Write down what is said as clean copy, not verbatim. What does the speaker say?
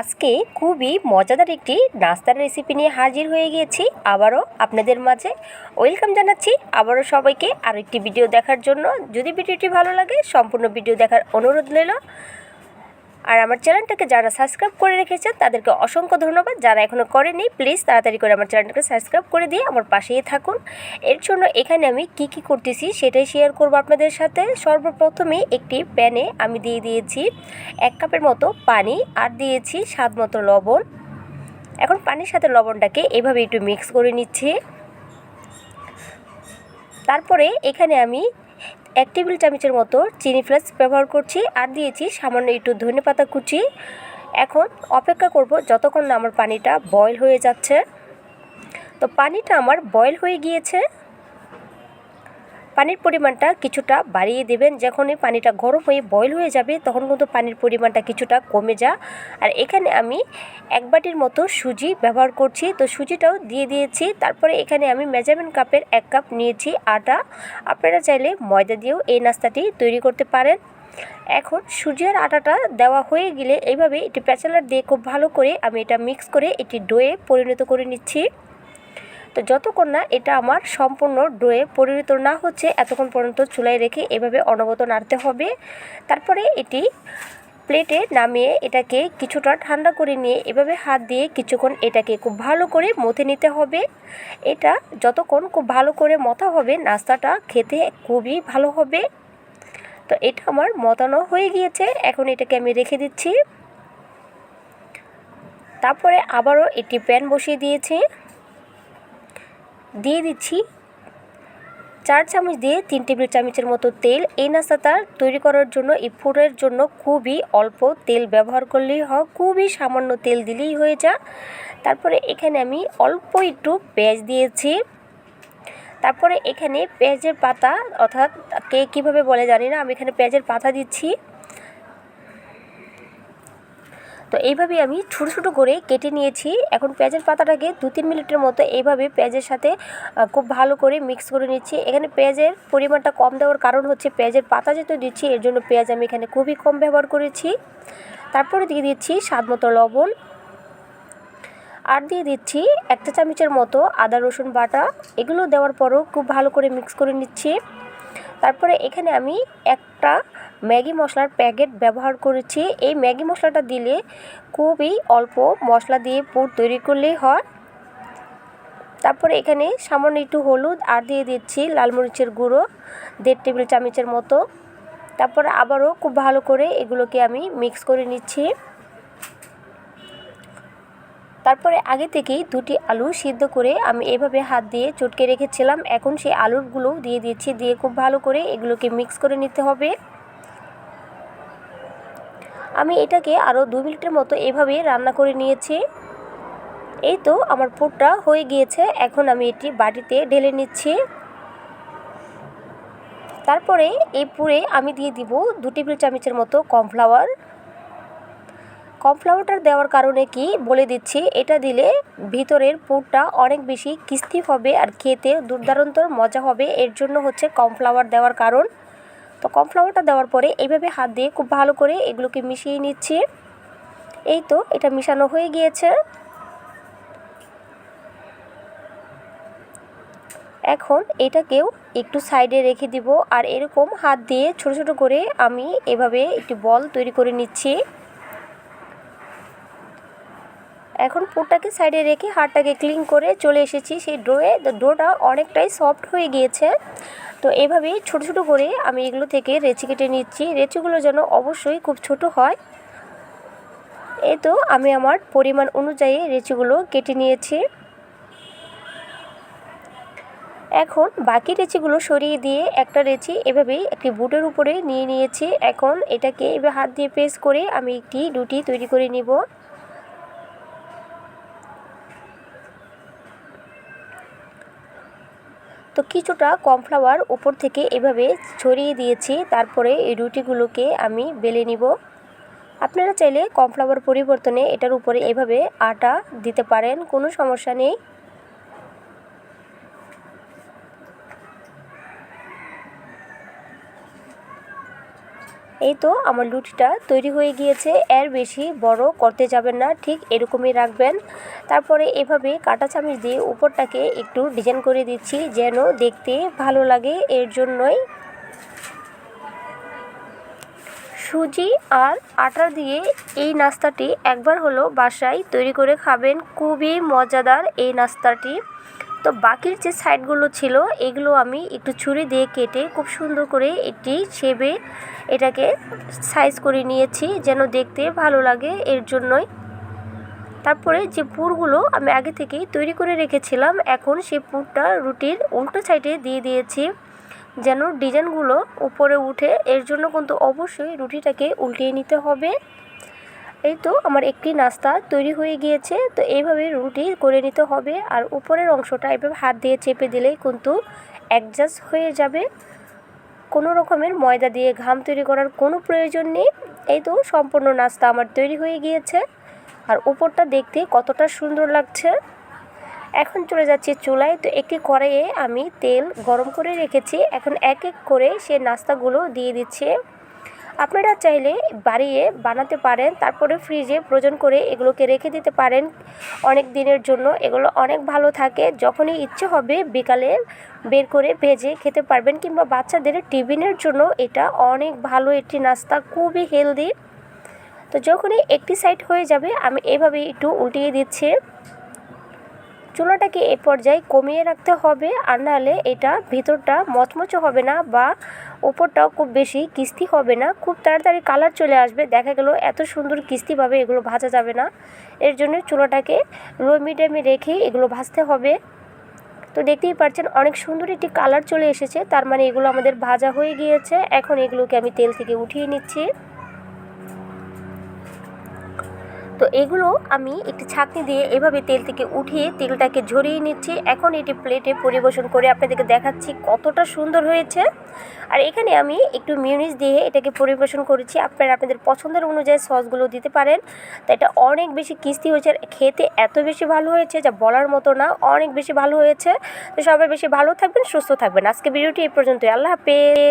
আজকে খুবই মজাদার একটি নাস্তার রেসিপি নিয়ে হাজির হয়ে গিয়েছি আবারও আপনাদের মাঝে। ওয়েলকাম জানাচ্ছি আবারও সবাইকে আরও একটি ভিডিও দেখার জন্য। যদি ভিডিওটি ভালো লাগে সম্পূর্ণ ভিডিও দেখার অনুরোধ রইল। আর আমার চ্যানেলটাকে যারা সাবস্ক্রাইব করে রেখেছেন তাদেরকে অসংখ্য ধন্যবাদ। যারা এখনও করেনি প্লিজ তাড়াতাড়ি করে আমার চ্যানেলটাকে সাবস্ক্রাইব করে দিয়ে আমার পাশেই থাকুন। এর জন্য এখানে আমি কি করতেছি সেটাই শেয়ার করব আপনাদের সাথে। সর্বপ্রথমে একটি প্যানে আমি দিয়ে দিয়েছি 1 কাপের মতো পানি আর দিয়েছি স্বাদ মতো লবণ। এখন পানির সাথে লবণটাকে এভাবে একটু মিক্স করে নিচ্ছি। তারপরে এখানে আমি 1 টেবিল চামচের মতো চিনি ফ্লেক্স ব্যবহার করছি আর দিয়েছি সামান্য একটু ধনেপাতা কুচি। এখন অপেক্ষা করব যতক্ষণ না আমার পানিটা বয়েল হয়ে যাচ্ছে। তো পানিটা আমার বয়েল হয়ে গিয়েছে। পানির পরিমাণটা কিছুটা বাড়িয়ে দেবেন। যখনই পানিটা গরম হয়ে বয়েল হয়ে যাবে তখন কিন্তু পানির পরিমাণটা কিছুটা কমে যায়। আর এখানে আমি 1 বাটির মতো সুজি ব্যবহার করছি, তো সুজিটাও দিয়ে দিয়েছি। তারপরে এখানে আমি মেজারমেন্ট কাপের 1 কাপ নিয়েছি আটা। আপনারা চাইলে ময়দা দিয়েও এই নাস্তাটি তৈরি করতে পারেন। এখন সুজি আর আটাটা দেওয়া হয়ে গেলে এইভাবে একটি প্যাচালার দিয়ে খুব ভালো করে আমি এটা মিক্স করে একটি ডোয়ে পরিণত করে নিচ্ছি। তো যতক্ষণ না এটা আমার সম্পূর্ণ ডোয়ে পরিণত না হচ্ছে এতক্ষণ পর্যন্ত চুলায় রেখে এভাবে অনবরত নাড়তে হবে। তারপরে এটি প্লেটে নামিয়ে এটাকে কিছুটা ঠান্ডা করে নিয়ে এভাবে হাত দিয়ে কিছুক্ষণ এটাকে খুব ভালো করে মথে নিতে হবে। এটা যতক্ষণ খুব ভালো করে মথা হবে নাস্তাটা খেতে খুবই ভালো হবে। তো এটা আমার মতানো হয়ে গিয়েছে। এখন এটাকে আমি রেখে দিচ্ছি। তারপরে আবারও একটি প্যান বসিয়ে দিয়েছি। দিয়ে দিচ্ছি 4 চামচ দিয়ে 3 টেবিল চামচের মতো তেল। এই নাস্তাটা তৈরি করার জন্য এই ফুডের জন্য খুবই অল্প তেল ব্যবহার করলেই হয়, খুবই সামান্য তেল দিলেই হয়ে যায়। তারপরে এখানে আমি অল্প একটু পেঁয়াজ দিয়েছি। তারপরে এখানে পেঁয়াজের পাতা, অর্থাৎ কে কীভাবে বলে জানি না, আমি এখানে পেঁয়াজের পাতা দিচ্ছি। তো এইভাবে আমি ছোটো ছোটো করে কেটে নিয়েছি। এখন পেঁয়াজের পাতাটাকে 2-3 মিনিটের মতো এইভাবে পেঁয়াজের সাথে খুব ভালো করে মিক্স করে নিচ্ছি। এখানে পেঁয়াজের পরিমাণটা কম দেওয়ার কারণ হচ্ছে পেঁয়াজের পাতা যেহেতু দিচ্ছি এর জন্য পেঁয়াজ আমি এখানে খুবই কম ব্যবহার করেছি। তারপরে দিয়ে দিচ্ছি স্বাদ মতো লবণ আর দিয়ে দিচ্ছি 1 চা চামচের মতো আদা রসুন বাটা। এগুলো দেওয়ার পরও খুব ভালো করে মিক্স করে নিচ্ছি। তারপরে এখানে আমি একটা ম্যাগি মশলার প্যাকেট ব্যবহার করেছি। এই ম্যাগি মশলাটা দিলে খুবই অল্প মশলা দিয়ে পুর তৈরি করলেই হয়। তারপরে এখানে সামান্য একটু হলুদ আর দিয়ে দিচ্ছি লাল মরিচের গুঁড়ো 1.5 টেবিল চামচের মতো। তারপরে আবারও খুব ভালো করে এগুলোকে আমি মিক্স করে নিচ্ছি। তারপরে আগে থেকেই 2টি আলু সিদ্ধ করে আমি এভাবে হাত দিয়ে চটকে রেখেছিলাম। এখন সেই আলুগুলো দিয়ে দিচ্ছি, দিয়ে খুব ভালো করে এগুলোকে মিক্স করে নিতে হবে। আমি এটাকে আরও 2 মিনিটের মতো এভাবে রান্না করে নিয়েছি। এই তো আমার পুরটা হয়ে গিয়েছে। এখন আমি এটি বাটিতে ঢেলে নিচ্ছি। তারপরে এই পুরে আমি দিয়ে দিব 2 টেবিল চামচের মতো কর্নফ্লাওয়ার। কর্নফ্লাওয়ারটা দেওয়ার কারণে কি বলে দিচ্ছি, এটা দিলে ভিতরের পুরটা অনেক বেশি ক্রিস্পি হবে আর খেতে দুর্দান্ত মজা হবে। এর জন্য হচ্ছে কর্নফ্লাওয়ার দেওয়ার কারণ। তো কর্নফ্লাওয়ারটা দেওয়ার পরে এইভাবে হাত দিয়ে খুব ভালো করে এগুলোকে মিশিয়ে নিচ্ছি। এই তো এটা মিশানো হয়ে গিয়েছে। এখন এটাকেও একটু সাইডে রেখে দিব আর এরকম হাত দিয়ে ছোট ছোট করে আমি এভাবে একটি বল তৈরি করে নিচ্ছি। এখন পুরটাকে সাইডে রেখে হাতটাকে ক্লিন করে চলে এসেছি সেই ডোয়ে। ডোটা অনেকটাই সফট হয়ে গিয়েছে। তো এভাবেই ছোট ছোট করে আমি এগুলো থেকে রেচি কেটে নিচ্ছি। রেচিগুলো যেন অবশ্যই খুব ছোট হয়। এই তো আমি আমার পরিমাণ অনুযায়ী রেচিগুলো কেটে নিয়েছি। এখন বাকি রেচিগুলো সরিয়ে দিয়ে একটা রেচি এভাবেই একটি বুটের উপরে নিয়ে নিয়েছি। এখন এটাকে এভাবে হাত দিয়ে প্রেস করে আমি একটি রুটি তৈরি করে নিব। তো কিছুটা কর্নফ্লাওয়ার উপর থেকে এভাবে ছড়িয়ে দিয়েছি। তারপরে এই রুটিগুলোকে আমি বেলে নিব। আপনারা চাইলে কর্নফ্লাওয়ার পরিবর্তনে এটার উপরে এভাবে আটা দিতে পারেন, কোনো সমস্যা নেই। এই তো আমার লুচিটা তৈরি হয়ে গিয়েছে। এর বেশি বড় করতে যাবেন না, ঠিক এরকমই রাখবেন। তারপরে এভাবে কাঁটা চামচ দিয়ে উপরটাকে একটু ডিজাইন করে দিচ্ছি যেন দেখতে ভালো লাগে, এর জন্যই। সুজি আর আটা দিয়ে এই নাস্তাটি একবার হলো বাসায় তৈরি করে খাবেন, খুবই মজাদার এই নাস্তাটি। তো বাকির যে সাইডগুলো ছিল এগুলো আমি একটু ছুরি দিয়ে কেটে খুব সুন্দর করে একটি শেপে এটাকে সাইজ করে নিয়েছি যেন দেখতে ভালো লাগে, এর জন্যই। তারপরে যে পুরগুলো আমি আগে থেকেই তৈরি করে রেখেছিলাম, এখন সেই পুরটা রুটির উল্টো সাইডে দিয়ে দিয়েছি যেন ডিজাইনগুলো উপরে উঠে, এর জন্য কিন্তু অবশ্যই রুটিটাকে উল্টিয়ে নিতে হবে। এই তো আমার একটি নাস্তা তৈরি হয়ে গিয়েছে। তো এইভাবে রুটি করে নিতে হবে, আর উপরের অংশটা এভাবে হাত দিয়ে চেপে দিলেই কিন্তু অ্যাডজাস্ট হয়ে যাবে। কোনো রকমের ময়দা দিয়ে ঘাম তৈরি করার কোনো প্রয়োজন নেই। এই তো সম্পূর্ণ নাস্তা আমার তৈরি হয়ে গিয়েছে, আর উপরটা দেখতে কতটা সুন্দর লাগছে। এখন চলে যাচ্ছি চুলায়। তো একটি কড়াইয়ে আমি তেল গরম করে রেখেছি, এখন এক এক করে সে নাস্তাগুলো দিয়ে দিচ্ছি। আপনারা চাইলে বাড়িয়ে বানাতে পারেন, তারপরে ফ্রিজে ফ্রোজেন করে এগুলোকে রেখে দিতে পারেন অনেক দিনের জন্য। এগুলো অনেক ভালো থাকে, যখনই ইচ্ছে হবে বিকালে বের করে ভেজে খেতে পারবেন, কিংবা বাচ্চাদের টিফিনের জন্য এটা অনেক ভালো একটি নাস্তা, খুবই হেলদি। তো যখনই একটি সাইড হয়ে যাবে আমি এভাবে একটু উল্টিয়ে দিচ্ছি। চুলাটাকে এ পর্যায়ে কমিয়ে রাখতে হবে, আর নাহলে এটা ভিতরটা মচমচে হবে না বা উপরটাও খুব বেশি কিস্তি হবে না, খুব তাড়াতাড়ি কালার চলে আসবে। দেখা গেল এত সুন্দর কিস্তিভাবে এগুলো ভাজা যাবে না, এর জন্য চুলাটাকে লো মিডিয়ামে রেখে এগুলো ভাজতে হবে। তো দেখতেই পাচ্ছেন অনেক সুন্দর একটি কালার চলে এসেছে, তার মানে এগুলো আমাদের ভাজা হয়ে গিয়েছে। এখন এগুলোকে আমি তেল থেকে উঠিয়ে নিচ্ছি। তো এগুলো আমি একটি ছাঁকনি দিয়ে এভাবে তেল থেকে উঠিয়ে তেলটাকে ঝরিয়ে নিচ্ছি। এখন এটি প্লেটে পরিবেশন করে আপনাদেরকে দেখাচ্ছি কতটা সুন্দর হয়েছে। আর এখানে আমি একটু মিউনিস দিয়ে এটাকে পরিবেশন করেছি, আপনারা আপনাদের পছন্দের অনুযায়ী সসগুলো দিতে পারেন। তো এটা অনেক বেশি কিস্তি হয়েছে, আর খেতে এত বেশি ভালো হয়েছে যা বলার মতো না, অনেক বেশি ভালো হয়েছে। তো সবাই বেশি ভালো থাকবেন, সুস্থ থাকবেন। আজকে ভিডিওটি এই পর্যন্তই। আল্লাহ হাফেজ।